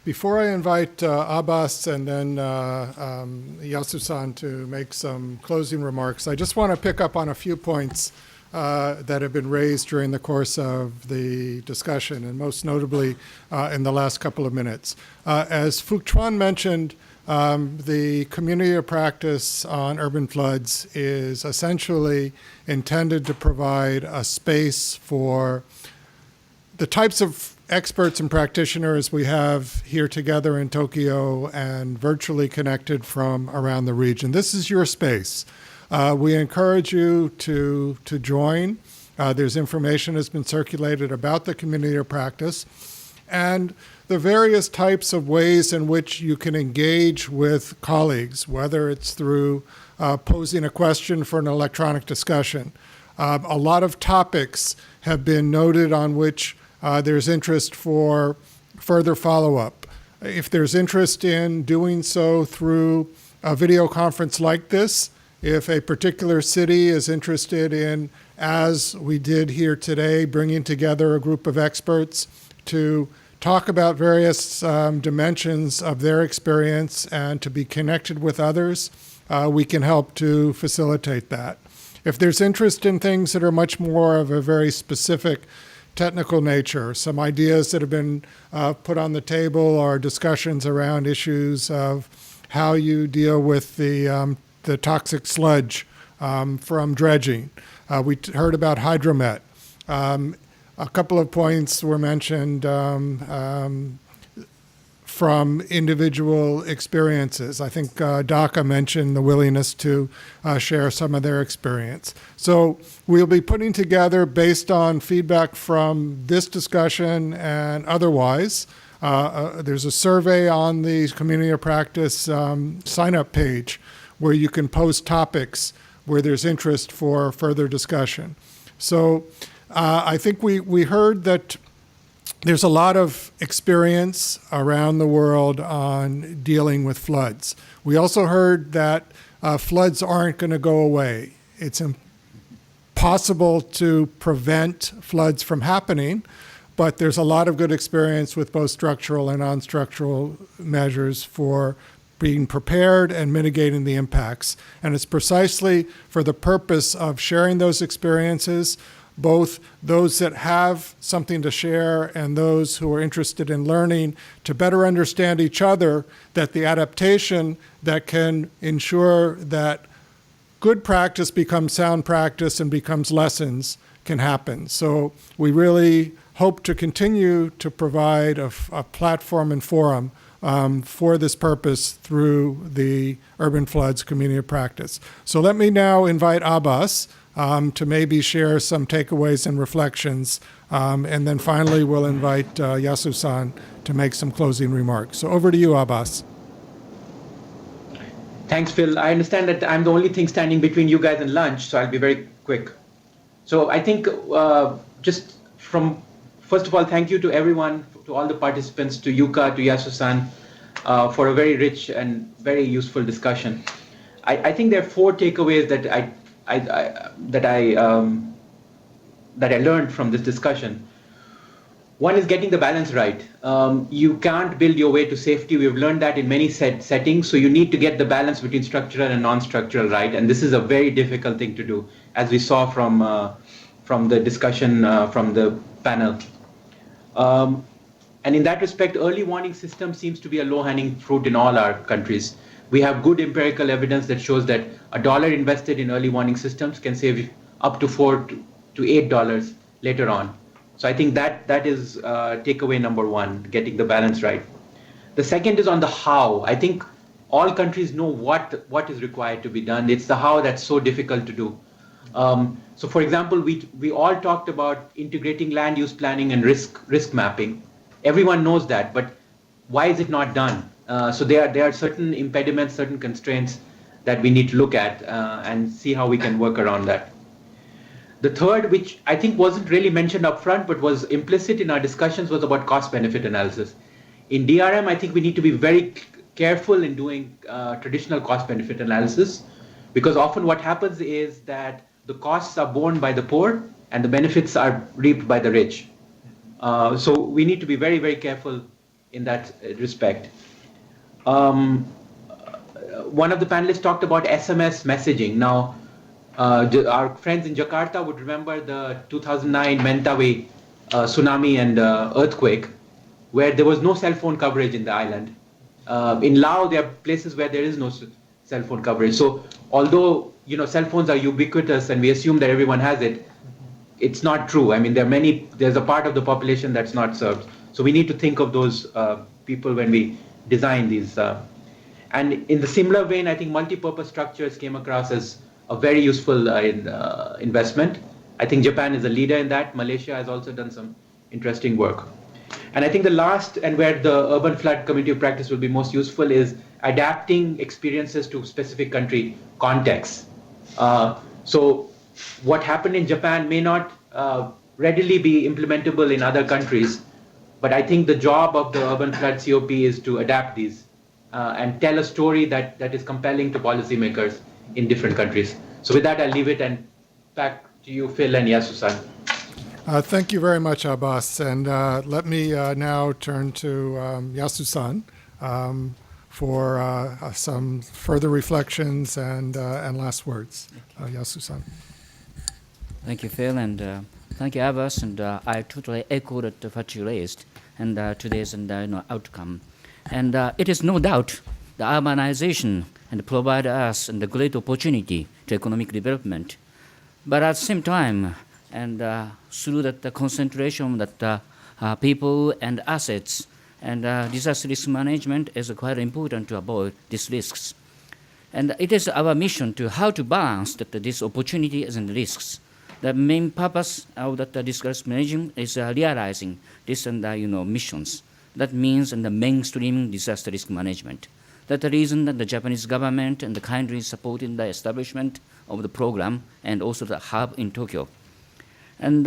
Before I invite Abbas and then Yasu-san to make some closing remarks, I just want to pick up on a few points that have been raised during the course of the discussion, and most notably in the last couple of minutes. As Phuc Truan mentioned, the community of practice on urban floods is essentially intended to provide a space for the types of experts and practitioners we have here together in Tokyo and virtually connected from around the region. This is your space. We encourage you to join. There's information that's been circulated about the community of practice and the various types of ways in which you can engage with colleagues, whether it's through posing a question for an electronic discussion. A lot of topics have been noted on which there's interest for further follow-up. If there's interest in doing so through a video conference like this, if a particular city is interested in, as we did here today, bringing together a group of experts to talk about various dimensions of their experience and to be connected with others, we can help to facilitate that. If there's interest in things that are much more of a very specific technical nature, some ideas that have been put on the table or discussions around issues of how you deal with the toxic sludge from dredging. We heard about hydromet. A couple of points were mentioned from individual experiences. I think DACA mentioned the willingness to share some of their experience. So we'll be putting together, based on feedback from this discussion and otherwise, there's a survey on the Community of Practice sign-up page where you can post topics where there's interest for further discussion. So I think we heard that there's a lot of experience around the world on dealing with floods. We also heard that floods aren't going to go away. It's impossible to prevent floods from happening, but there's a lot of good experience with both structural and non-structural measures for being prepared and mitigating the impacts. And it's precisely for the purpose of sharing those experiences, both those that have something to share and those who are interested in learning to better understand each other, that the adaptation that can ensure that good practice becomes sound practice and becomes lessons can happen. So we really hope to continue to provide a platform and forum for this purpose through the Urban Floods Community of Practice. So let me now invite Abbas to maybe share some takeaways and reflections. And then finally, we'll invite Yasu-san to make some closing remarks. So over to you, Abbas. Thanks, Phil. I understand that I'm the only thing standing between you guys and lunch, so I'll be very quick. So I think first of all, thank you to everyone, to all the participants, to Yuka, to Yasu-san, for a very rich and very useful discussion. I think there are four takeaways that I learned from this discussion. One is getting the balance right. You can't build your way to safety. We've learned that in many settings. So you need to get the balance between structural and non-structural right. And this is a very difficult thing to do, as we saw from the discussion from the panel. And in that respect, early warning system seems to be a low-hanging fruit in all our countries. We have good empirical evidence that shows that $1 invested in early warning systems can save up to $4 to $8 later on. So I think that is takeaway number one, getting the balance right. The second is on the how. I think all countries know what is required to be done. It's the how that's so difficult to do. So for example, we all talked about integrating land use planning and risk mapping. Everyone knows that, but why is it not done? So there are certain impediments, certain constraints that we need to look at and see how we can work around that. The third, which I think wasn't really mentioned up front, but was implicit in our discussions, was about cost-benefit analysis. In DRM, I think we need to be very careful in doing traditional cost-benefit analysis, because often what happens is that the costs are borne by the poor and the benefits are reaped by the rich. So we need to be very, very careful in that respect. One of the panelists talked about SMS messaging. Now, our friends in Jakarta would remember the 2009 Mentawai tsunami and earthquake, where there was no cell phone coverage in the island. In Laos, there are places where there is no cell phone coverage. So, although cell phones are ubiquitous and we assume that everyone has it, it's not true. I mean, there's a part of the population that's not served. So we need to think of those people when we design these. And in the similar vein, I think multi-purpose structures came across as a very useful investment. I think Japan is a leader in that. Malaysia has also done some interesting work. And I think the last, and where the urban flood community of practice will be most useful, is adapting experiences to specific country contexts. So what happened in Japan may not readily be implementable in other countries, but I think the job of the urban flood COP is to adapt these and tell a story that is compelling to policymakers in different countries. So with that, I'll leave it and back to you, Phil and Yasu-san. Thank you very much, Abbas. And let me now turn to Yasu-san for some further reflections and last words. Yasu-san. Thank you, Phil, and thank you, Abbas. And I totally echoed what you raised and today's outcome. And it is no doubt the urbanization and provide us a great opportunity to economic development. But at the same time, and through that the concentration that people and assets and disaster risk management is quite important to avoid these risks. And it is our mission to how to balance these opportunities and risks. The main purpose of that disaster management is realizing these missions. That means the mainstream disaster risk management. That's the reason that the Japanese government and the country supporting the establishment of the program and also the hub in Tokyo. And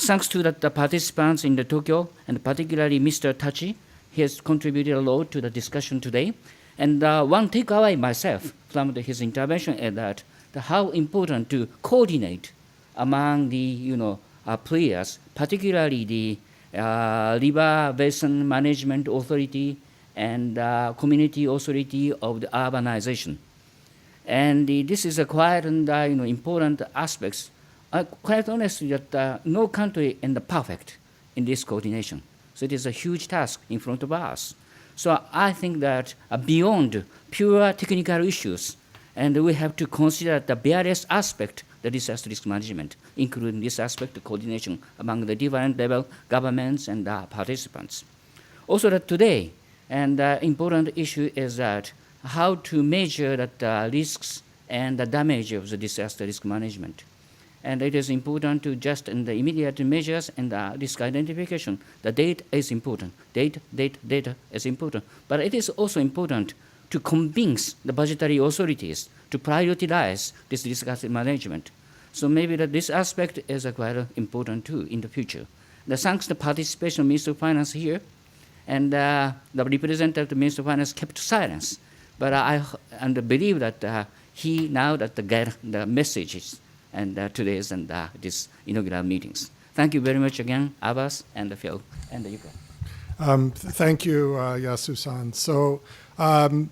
thanks to the participants in the Tokyo, and particularly Mr. Tachi, he has contributed a lot to the discussion today. And one takeaway myself from his intervention is that how important to coordinate among the players, particularly the River Basin Management Authority and Community Authority of the urbanization. And this is a quite important aspects. Quite honestly, that no country is perfect in this coordination. So it is a huge task in front of us. So I think that beyond pure technical issues, and we have to consider the various aspects of disaster risk management, including this aspect of coordination among the different level governments and participants. Also that today, and the important issue is that how to measure the risks and the damage of the disaster risk management. And it is important to just in the immediate measures and the risk identification. The data is important. Data is important. But it is also important to convince the budgetary authorities to prioritize this risk management. So maybe this aspect is quite important too in the future. Thanks to the participation of Minister of Finance here, and the representative of the Minister of Finance kept silence. But I believe that he now get the messages and today's and this inaugural meetings. Thank you very much again, Abbas and Phil and Yuka. Thank you, Yasu-san. So one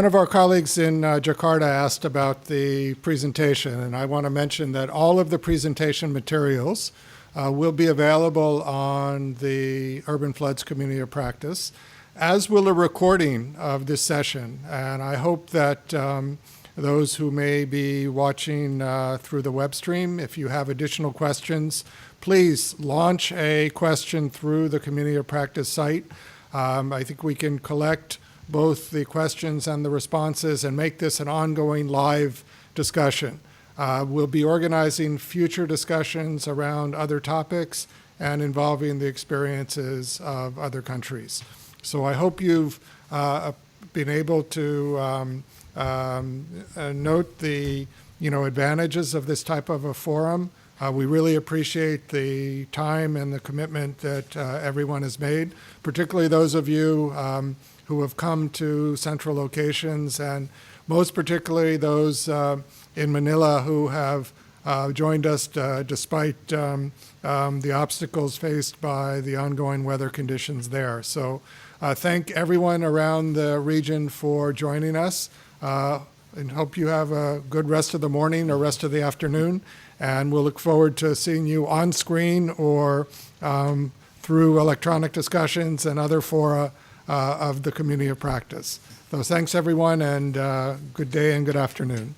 of our colleagues in Jakarta asked about the presentation, and I want to mention that all of the presentation materials will be available on the Urban Floods Community of Practice, as will a recording of this session. And I hope that those who may be watching through the web stream, if you have additional questions, please launch a question through the Community of Practice site. I think we can collect both the questions and the responses and make this an ongoing live discussion. We'll be organizing future discussions around other topics and involving the experiences of other countries. So I hope you've been able to note the advantages of this type of a forum. We really appreciate the time and the commitment that everyone has made, particularly those of you who have come to central locations, and most particularly those in Manila who have joined us despite the obstacles faced by the ongoing weather conditions there. So thank everyone around the region for joining us, and hope you have a good rest of the morning or rest of the afternoon. And we'll look forward to seeing you on screen or through electronic discussions and other fora of the community of practice. So thanks, everyone, and good day and good afternoon.